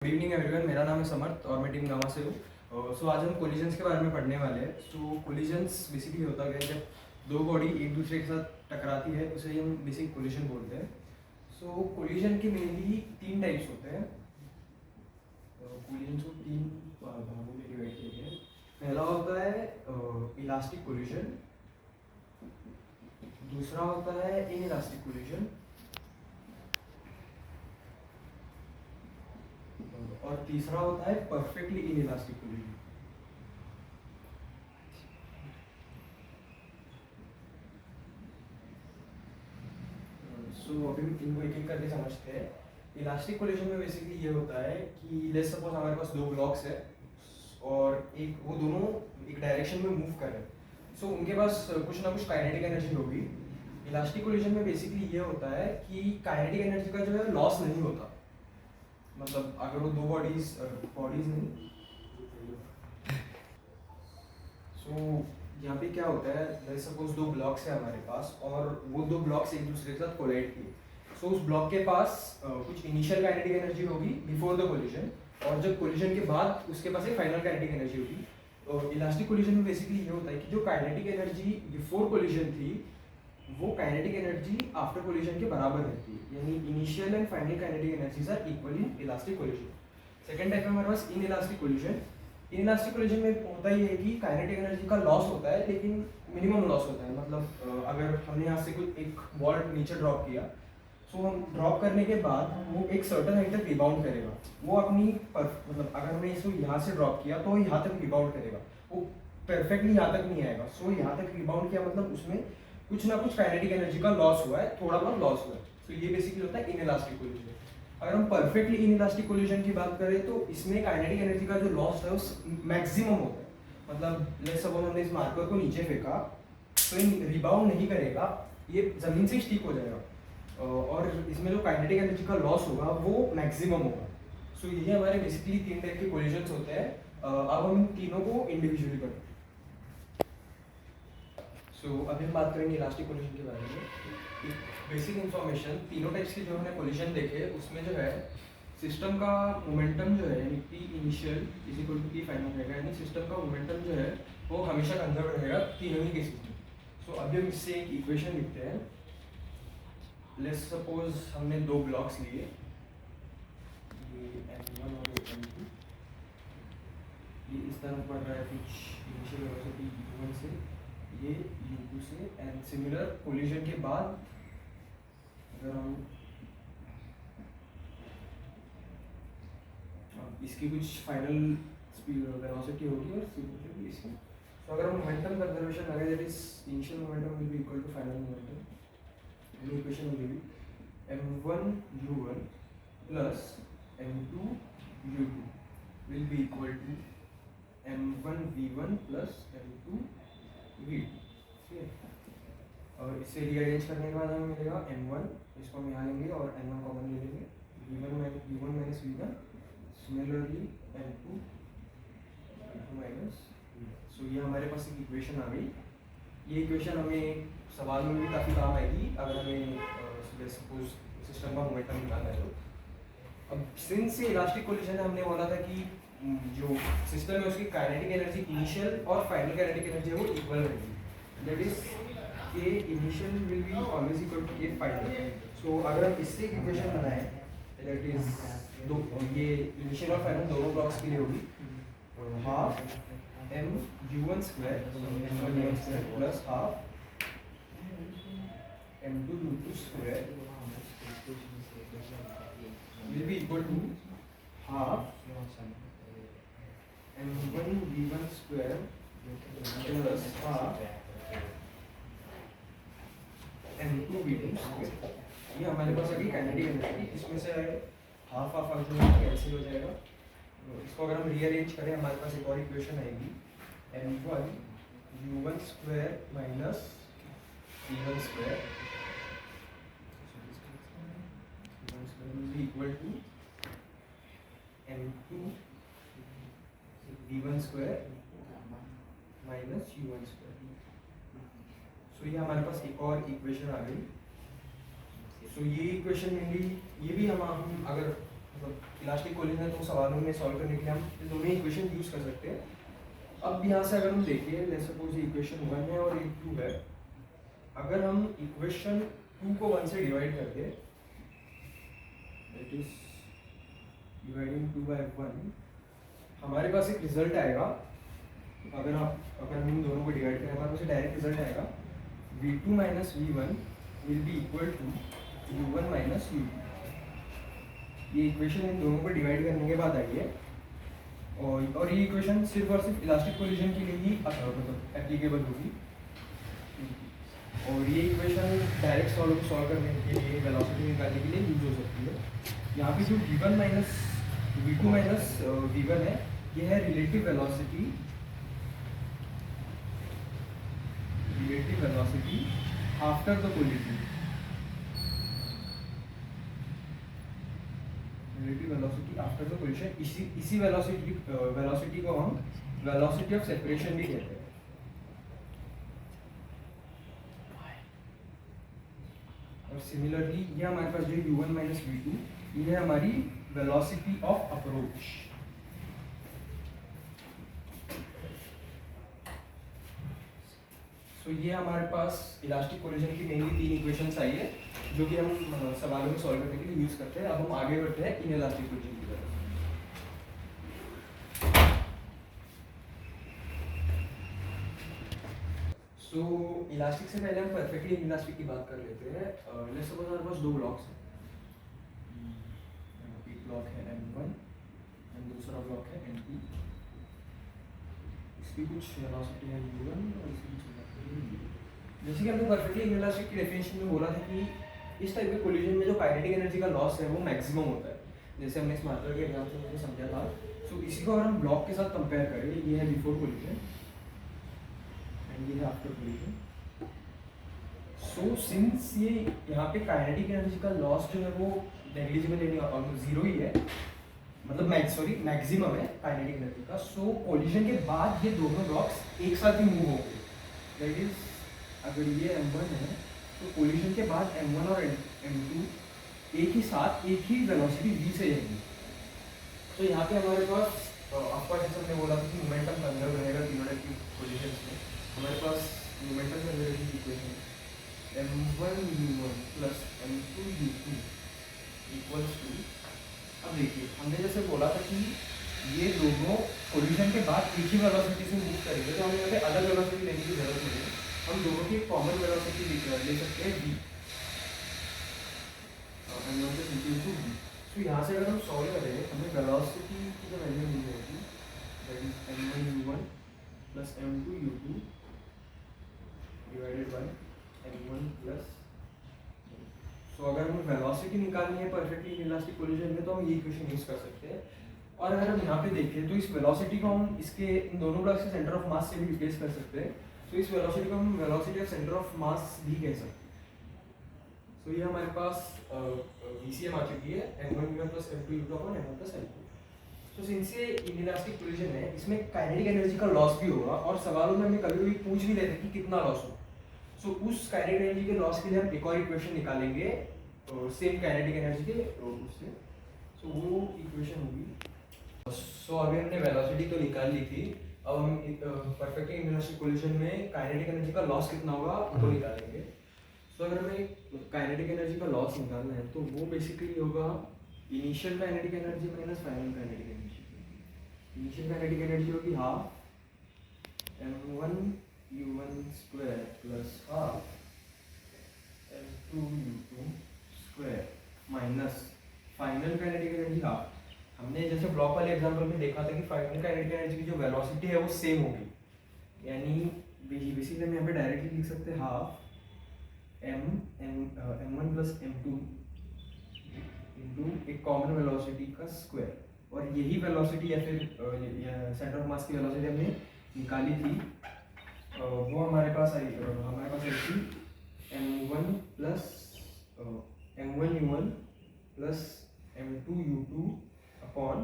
Good evening everyone, मेरा नाम है समर्थ और मैं टीम गामा से हूँ। सो आज हम कोलिजन्स के बारे में पढ़ने वाले हैं। सो कोलिजन्स बेसिकली होता क्या है, जब दो बॉडी एक दूसरे के साथ टकराती है उसे ही हम बेसिक कोलिजन बोलते हैं। सो कोलिजन के मेनली तीन टाइप्स होते हैं। कोलिजन को तीन भागों में डिवाइड किया गया है। पहला होता है इलास्टिक कोलिजन, दूसरा होता है इनइलास्टिक कोलिजन और तीसरा होता है परफेक्टली इनइलास्टिक कोलिजन। सो अभी इनको एक एक करके समझते हैं। इलास्टिक कोलिजन में बेसिकली ये होता है कि लेट्स सपोज हमारे पास दो ब्लॉक्स है और एक वो दोनों एक डायरेक्शन में मूव कर रहे हैं। सो उनके पास कुछ ना कुछ काइनेटिक एनर्जी होगी। इलास्टिक कोलिजन में बेसिकली ये होता है कि काइनेटिक एनर्जी का जो है लॉस नहीं होता। मतलब अगर वो दो बॉडीज नहीं, सो यहाँ पे क्या होता है, लेट्स सपोज दो ब्लॉक्स है हमारे पास और वो दो ब्लॉक्स एक दूसरे के साथ कोलाइड किए। सो उस ब्लॉक के पास कुछ इनिशियल काइनेटिक एनर्जी होगी बिफोर द कोलिजन, और जब कोलिजन के बाद उसके पास एक फाइनल काइनेटिक एनर्जी होगी। और इलास्टिक कोलिजन में बेसिकली ये होता है कि जो काइनेटिक एनर्जी बिफोर कोलिजन थी वो काइनेटिक एनर्जी आफ्टर कोलिजन के बराबर रहती है, यानी initial and final kinetic energies are equal in elastic collision. Second type में हमारे पास इनइलास्टिक कोलिजन। इनइलास्टिक कोलिजन में होता ही है कि काइनेटिक एनर्जी का लॉस होता है लेकिन मिनिमम लॉस होता है। मतलब अगर हमने यहाँ से कुछ एक बॉल नीचे ड्रॉप किया, सो हम ड्रॉप करने के बाद वो एक सर्टन हाइट तक रिबाउंड करेगा। वो अपनी मतलब अगर हमने इसको यहाँ से ड्रॉप किया तो यहाँ तक रिबाउंड करेगा, वो परफेक्टली यहाँ तक नहीं आएगा। सो यहाँ तक रिबाउंड किया मतलब उसमें कुछ ना कुछ काइनेटिक एनर्जी का लॉस हुआ है, थोड़ा बहुत लॉस हुआ है। सो ये बेसिकली होता है इनइलास्टिक कोलिजन। अगर हम परफेक्टली इनइलास्टिक कोलिजन की बात करें तो इसमें काइनेटिक एनर्जी का जो लॉस है वो मैक्सिमम होता है। मतलब लेट्स सपोज हमने इस मार्कर को नीचे फेंका तो ये रिबाउंड नहीं करेगा, ये जमीन से स्टिक हो जाएगा और इसमें जो काइनेटिक एनर्जी का लॉस होगा वो मैक्सिमम होगा। सो ये हमारे बेसिकली तीन टाइप के कोलिजन्स होते हैं। अब हम इन तीनों को इंडिविजुअली करते हैं। सो अभी हम बात करेंगे इलास्टिक कोलिजन के बारे में। बेसिक इन्फॉर्मेशन, तीनों टाइप्स के जो हमने कोलिजन देखे उसमें जो है सिस्टम का मोमेंटम जो है यानी P initial is equal to P final रहेगा, यानी सिस्टम का मोमेंटम जो है वो हमेशा कंजर्व रहेगा तीनों ही केसेस में। सो अभी हम इससे एक इक्वेशन लिखते हैं। लेट्स सपोज हमने दो ब्लॉक्स लिए, ये M1 और M2, ये इस तरफ बढ़ रहा है कुछ इनिशियल वेलोसिटी U1 से, ये U2 से, एंड सिमिलर कोलिजन के बाद अगर हम इसकी कुछ फाइनल स्पीड वेलोसिटी होगी और स्पीड इसकी। तो अगर हम मोमेंटम कंजर्वेशन लगे, that is initial momentum will be equal to final momentum. ये equation will be m1 u1 plus m2 u2 will be equal to m1 v1 plus m2 v2। ठीक है, और इसे रीअरेंज करने के बाद हमें मिलेगा m1, इसको हम यहाँ लेंगे और n1 कॉमन ले लेंगे, v1 minus v1, similarly m2 minus. सो ये हमारे पास एक इक्वेशन आ गई। ये इक्वेशन हमें सवाल में भी काफ़ी काम आएगी अगर हमें सपोज सिस्टम का मोमेंटम निकालना है तो। अब सिंस ये इलास्टिक कोलिजन है, हमने बोला था कि जो सिस्टम है उसकी काइनेटिक एनर्जी इनिशियल और फाइनल काइनेटिक एनर्जी है वो इक्वल रहेगी, that is K initial will be always equal to K final. So अगर हम इससे एक इक्वेशन बनाएं, दैट इज दो ये इनिशियल और फाइनल दोनों ब्लॉक्स के लिए होगी, half m u1 square plus half m2 u2 square will be equal to half m1 v1 square plus half m2 v2 square। ये हमारे पास अभी काइनेटिक एनर्जी, इसमें से हाफ हाफ जो है कैंसिल हो जाएगा। इसको अगर हम रीअरेंज करें हमारे पास एक और इक्वेशन आएगी, m1 u1 square minus v1 square equal to m2 v1 square minus u1 square. So ये हमारे पास एक और इक्वेशन आ गई। सो ये इक्वेशन मेनली ये भी हम अगर मतलब इलास्टिक कोलिजन है तो सवालों में सॉल्व करने के लिए हम इन दोनों इक्वेशन यूज़ कर सकते हैं। अब यहाँ से अगर हम देखिए, लेट्स सपोज इक्वेशन 1 है और एक 2 है, अगर हम इक्वेशन 2 को 1 से डिवाइड कर दें, दैट इज डिवाइडिंग 2 बाय 1, हमारे पास एक रिजल्ट आएगा। अगर हम इन दोनों को डिवाइड करें, हमारे पास डायरेक्ट रिजल्ट आएगा v2 minus v1 will be equal to u1 minus u2। ये इक्वेशन इन दोनों को डिवाइड करने के बाद आई है, और ये इक्वेशन सिर्फ और सिर्फ इलास्टिक कोलिजन के लिए ही मतलब एप्लीकेबल होगी। और ये इक्वेशन डायरेक्ट सॉल्व करने के लिए, वेलोसिटी निकालने के लिए यूज हो सकती है। यहाँ पे जो v1 minus v2 minus v1 है, ये है relative velocity after the collision. Relative velocity after the collision, इसी वेलोसिटी को हम वेलोसिटी ऑफ सेपरेशन भी कहते हैं। और सिमिलरली ये हमारे पास जो u1 माइनस v2, ये है हमारी वेलोसिटी ऑफ अप्रोच। तो ये हमारे पास इलास्टिक कोलिजन की मेनली 3 इक्वेशंस आई है, जो कि हम सवालों में सॉल्व करने के लिए यूज करते हैं। अब हम आगे बढ़ते हैं इन इलास्टिक कोलिजन की तरफ। सो इलास्टिक से पहले हम परफेक्टली इलास्टिक की बात कर लेते हैं। लेट्स सपोज हमारे पास 2 ब्लॉक्स हैं। एक ब्लॉक है m1 एंड दूसरा ब्लॉक है m2। इसकी कुछ वेलोसिटी है u1 और इसकी कुछ वेलोसिटी है। जैसे कि हमने परफेक्टली इलास्टिक की डेफिनेशन में बोला था कि इस टाइप के कोलिजन में जो काइनेटिक एनर्जी का लॉस है वो मैक्सिमम होता है, जैसे हमने स्मार्टर के एग्जाम से मुझे समझा था। सो इसी को अगर हम ब्लॉक के साथ कंपेयर करें, ये है बिफोर कोलिजन एंड ये है आफ्टर कोलिजन। सो सिंस ये यहाँ पे काइनेटिक एनर्जी का लॉस जो है वो नेग्लिजिबल यानी ऑलमोस्ट जीरो ही है, मतलब मैक्सिमम है काइनेटिक एनर्जी का। सो कोलिजन के बाद ये दोनों ब्लॉक्स एक साथ ही मूव होंगे। दैट इज, अगर ये m1 है तो कोलिजन के बाद m1 और m2 एक ही साथ एक ही वेलोसिटी v से जाएंगी। तो यहाँ पे हमारे पास आपका जैसे हमने बोला था कि मोमेंटम कंजर्व रहेगा तीनों टाइप की पोजीशंस में। हमारे पास मोमेंटम कंजर्वेशन की equation m1 u1 plus m2 u2 equals to, अब देखिए हमने जैसे बोला था कि ये दोनों कोलिजन के बाद एक ही वेलोसिटी से मूव करेंगे, तो हमें यहाँ पे अलग वेलोसिटी लेने की जरूरत नहीं है। हम दोनों की कॉमन वेलोसिटी ले सकते हैं v, तो यहाँ से अगर हम सॉल्व करें, हमें वेलोसिटी की जो वैल्यू मिल जाएगी that is m1 u1 plus m2 u2 divided by m1 plus. So अगर हमें वेलोसिटी निकालनी है परफेक्टली इलास्टिक कोलिजन में, तो हम ये इक्वेशन यूज कर सकते हैं। और अगर हम यहाँ पे देखें तो इस वेलोसिटी को हम इसके इन दोनों ब्लॉक्स के सेंटर ऑफ मास से भी रिप्लेस कर सकते हैं। तो इस वेलोसिटी को हम velocity of centre of mass भी कह सकते हैं। तो ये हमारे पास VCM आ चुकी है m1 u1 plus m2 u2 upon m1 plus m2। तो सिंस ये इनइलास्टिक कोलिजन है, इसमें काइनेटिक एनर्जी का लॉस भी होगा, और सवालों में हमें कभी-कभी पूछ भी लेते हैं कि कितना लॉस हो। सो उस काइनेटिक एनर्जी के लॉस के लिए हम एक और इक्वेशन निकालेंगे सेम काइनेटिक एनर्जी के उससे। सो वो इक्वेशन होगी। सो अभी हमने वेलोसिटी तो निकाल ली थी, अब हम परफेक्टली इनइलास्टिक कोलिजन में काइनेटिक एनर्जी का लॉस कितना होगा वो निकालेंगे। तो अगर हमें काइनेटिक एनर्जी का लॉस निकालना है तो वो बेसिकली होगा initial kinetic energy minus final kinetic energy. Initial kinetic energy होगी half m1 u1 square plus half m2 u2 square minus final kinetic energy half. हमने जैसे ब्लॉक वाले एग्जांपल में देखा था कि फाइनल काइनेटिक एनर्जी की जो वेलोसिटी है वो सेम होगी, यानी बेसिकली हम यहाँ पे डायरेक्टली लिख सकते हैं half m1 plus m2 into एक कॉमन वेलोसिटी का स्क्वायर। और यही वेलोसिटी या फिर सेंटर ऑफ मास की वेलोसिटी हमने निकाली थी, वो हमारे पास आई थी m1 plus m1 u1 plus m2 u2 upon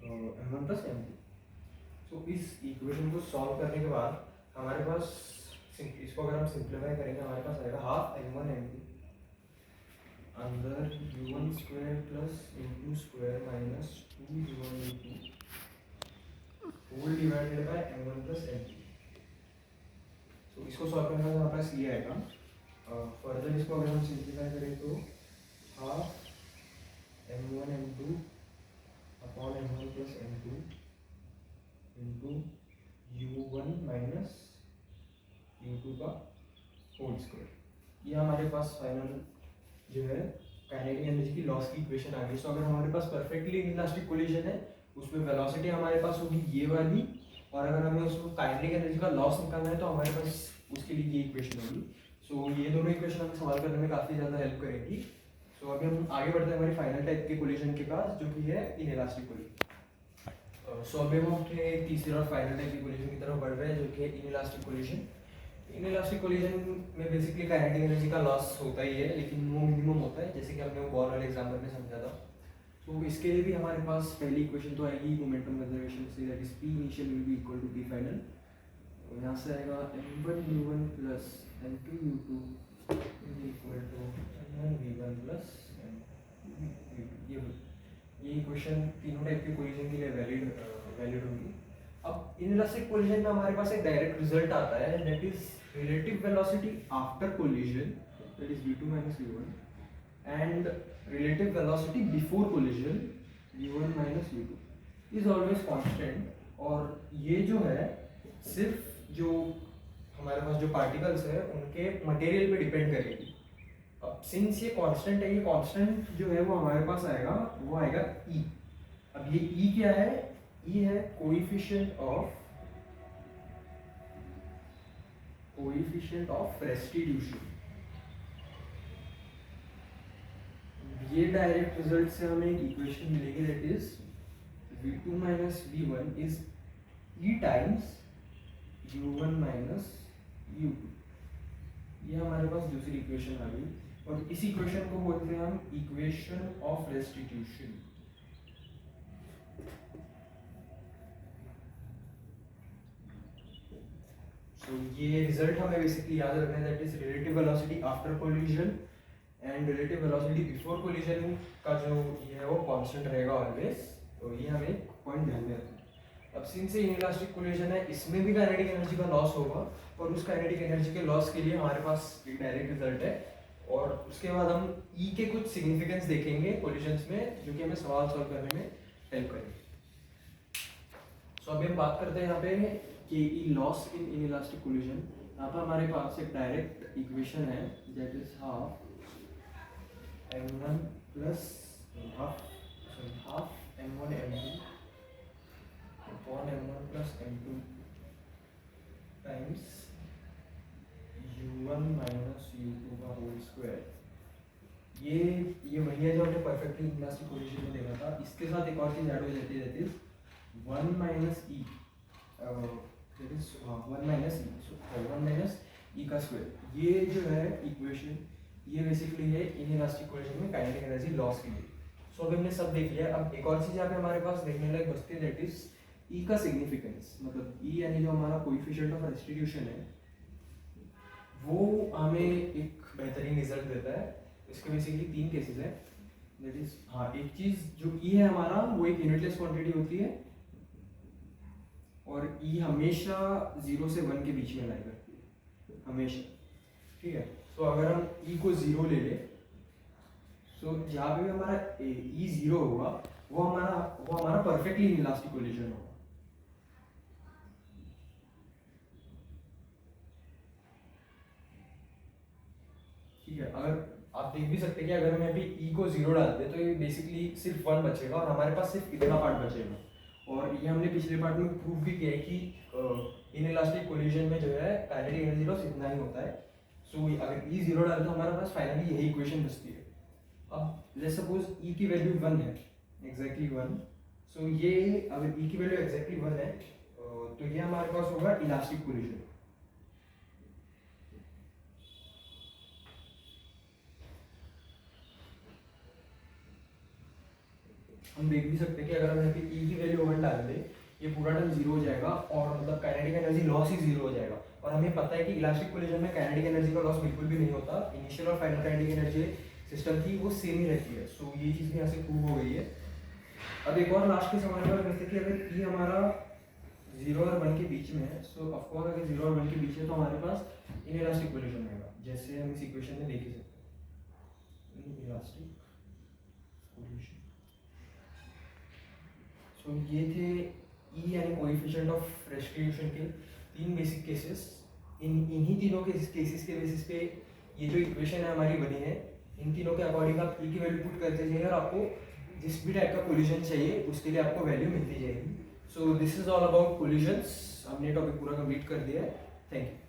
m1 plus m2। सो इस इक्वेशन को सॉल्व करने के बाद हमारे पास, इसको अगर हम सिंप्लीफाई करेंगे, हमारे पास आएगा हाफ m1 m2 अंदर u1 square plus m2 square minus 2u1 u2 whole divided by m1 plus m2। तो इसको सॉल्व करने का हमारे पास ये आएगा। फर्दर इसको अगर हम सिंप्लीफाई करें तो half m1 m2 upon m1 plus m2 into u1 minus u2 का होल स्क्वायर। ये हमारे पास फाइनल जो है काइनेटिक एनर्जी की लॉस की इक्वेशन आ गई। सो अगर हमारे पास परफेक्टली इनइलास्टिक कोलिजन है उसमें वेलोसिटी हमारे पास होगी ये वाली, और अगर हमें उसको काइनेटिक एनर्जी का लॉस निकालना है तो हमारे पास उसके लिए ये इक्वेशन होगी। सो ये दोनों इक्वेशन हमें सवाल करने में काफ़ी ज़्यादा हेल्प करेगी। सो अभी हम आगे बढ़ते हैं हमारी फाइनल टाइप के कोलिजन के पास जो कि है इनइलास्टिक कोलिजन। सो अभी हम अपने तीसरे और फाइनल टाइप के कोलिजन की तरफ बढ़ रहे हैं जो कि है इनइलास्टिक कोलिजन। इनइलास्टिक कोलिजन में बेसिकली काइनेटिक एनर्जी का लॉस होता ही है, लेकिन वो मिनिमम होता है, जैसे कि हमने वो बॉल वाले एग्जाम्पल में समझा था। तो इसके लिए भी हमारे पास पहली इक्वेशन तो आएगी मोमेंटम कंजर्वेशन से, that is p initial will be equal to p final. तो यहाँ से आएगा m1 u1 plus m2 u2 is equal to m1 v1 plus m2 ये इक्वेशन तीनों टाइप के कोलिजन के लिए वैलिड होगी। अब इनइलास्टिक कोलिजन में हमारे पास एक डायरेक्ट रिजल्ट आता है, that is relative velocity after collision, that is v2 minus v1, and relative velocity before collision v1 minus v2 is always constant। और ये जो है सिर्फ जो हमारे पास जो पार्टिकल्स है उनके मटेरियल पे डिपेंड करेगी। अब सिंस ये कांस्टेंट है, ये कांस्टेंट जो है वो हमारे पास आएगा, वो आएगा E। अब ये E क्या है? E है कोएफिशिएंट ऑफ रेस्टिट्यूशन। ये डायरेक्ट रिजल्ट से हमें एक इक्वेशन मिलेगी, that is v2 minus v1 is e times u1 minus u2। ये हमारे पास दूसरी इक्वेशन आ गई, और इस इक्वेशन को बोलते हैं हम इक्वेशन ऑफ रेस्टिट्यूशन। सो ये रिजल्ट हमें बेसिकली याद रखना है, that is relative velocity after collision and relative velocity before collision का जो ये है वो कांस्टेंट रहेगा ऑलवेज। तो ये हमें पॉइंट ध्यान में रखना है। अब सिंस से इनइलास्टिक कोलिजन है, इसमें भी काइनेटिक एनर्जी का लॉस होगा, और उस काइनेटिक एनर्जी के लॉस के लिए हमारे पास एक डायरेक्ट रिजल्ट है, और उसके बाद हम ई के कुछ सिग्निफिकेंस देखेंगे कोलिजन्स में जो कि हमें सवाल सॉल्व करने में हेल्प करेंगे। सो अभी हम बात करते हैं यहाँ पे कि ई लॉस इन इनइलास्टिक कोलिजन। यहाँ पर हमारे पास एक डायरेक्ट इक्वेशन है, that is half m1 plus half m1 m2 upon m1 plus m2 times u1 minus u2 का होल स्क्वायर। ये वही है जो हमने परफेक्टली इनइलास्टिक कोलिजन में देखा था। इसके साथ एक और चीज ऐड हो जाती है, that is 1 minus e, that is 1 minus e, so 1 minus e का स्क्वायर। ये जो है इक्वेशन ये बेसिकली है इनइलास्टिक कोलिजन में काइनेटिक एनर्जी लॉस के लिए। सो अभी हमने सब देख लिया। अब एक और चीज यहाँ पे हमारे पास देखने लायक बचती है, दैट इज ई का सिग्निफिकेंस। मतलब ई यानी जो हमारा कोएफिशिएंट ऑफ रेस्टिट्यूशन है वो हमें एक बेहतरीन रिजल्ट देता है। इसके बेसिकली तीन केसेस है, दैट इज एक चीज जो ई है हमारा वो एक यूनिटलेस क्वांटिटी होती है, और ई हमेशा 0 से 1 के बीच में लाई करती है हमेशा, ठीक है। तो अगर हम e को 0 ले ले, तो जहाँ पे भी हमारा e 0 होगा वो हमारा परफेक्टली इनइलास्टिक कोलिजन होगा। ठीक है, अगर आप देख भी सकते हैं कि अगर हम यहाँ पे e को 0 डालते हैं तो ये बेसिकली सिर्फ 1 बचेगा, और हमारे पास सिर्फ इतना पार्ट बचेगा। और ये हमने पिछले पार्ट में प्रूव भी किया है कि इनइलास्टिक कोलिजन में जो है काइनेटिक एनर्जी लॉस इतना ही होता है। सो अगर e 0 डालें तो हमारे पास फाइनली यही इक्वेशन बचती है। अब लेट्स सपोज e की वैल्यू 1 है, एग्जैक्टली 1। सो ये अगर e की वैल्यू एग्जैक्टली 1 है तो ये हमारे पास होगा इलास्टिक कोलिजन। हम देख भी सकते हैं कि अगर हम यहाँ पे e की वैल्यू 1 डाल दें, ये पूरा टर्म 0 हो जाएगा, और मतलब काइनेटिक एनर्जी लॉस ही 0 हो जाएगा। और हमें पता है कि इलास्टिक कोलिजन में काइनेटिक एनर्जी का लॉस बिल्कुल भी नहीं होता। इनिशियल और फाइनल काइनेटिक एनर्जी सिस्टम की वो सेम ही रहती है। सो ये चीज़ भी यहाँ से प्रूव हो गई है। अब एक और लास्ट के सवाल पर करते कि अगर ई हमारा 0 और 1 के बीच में है, सो ऑफकोर्स अगर 0 और 1 के बीच है तो हमारे पास इनइलास्टिक पोजीशन होगा, जैसे हम इस इक्वेशन में देख ही सकते हैं, इनइलास्टिक पोजीशन। सो ये थे ई यानी कोएफिशिएंट ऑफ रेस्टिट्यूशन के 3 बेसिक केसेस। इन्हीं तीनों के केसेस के बेसिस पे ये जो इक्वेशन है हमारी बनी है, इन तीनों के अकॉर्डिंग आप ई की वैल्यू पुट करते जाइए और आपको जिस भी टाइप का कोलिजन चाहिए उसके लिए आपको वैल्यू मिलती जाएगी। So this is all about collisions. हमने टॉपिक पूरा कंप्लीट कर दिया है। Thank you.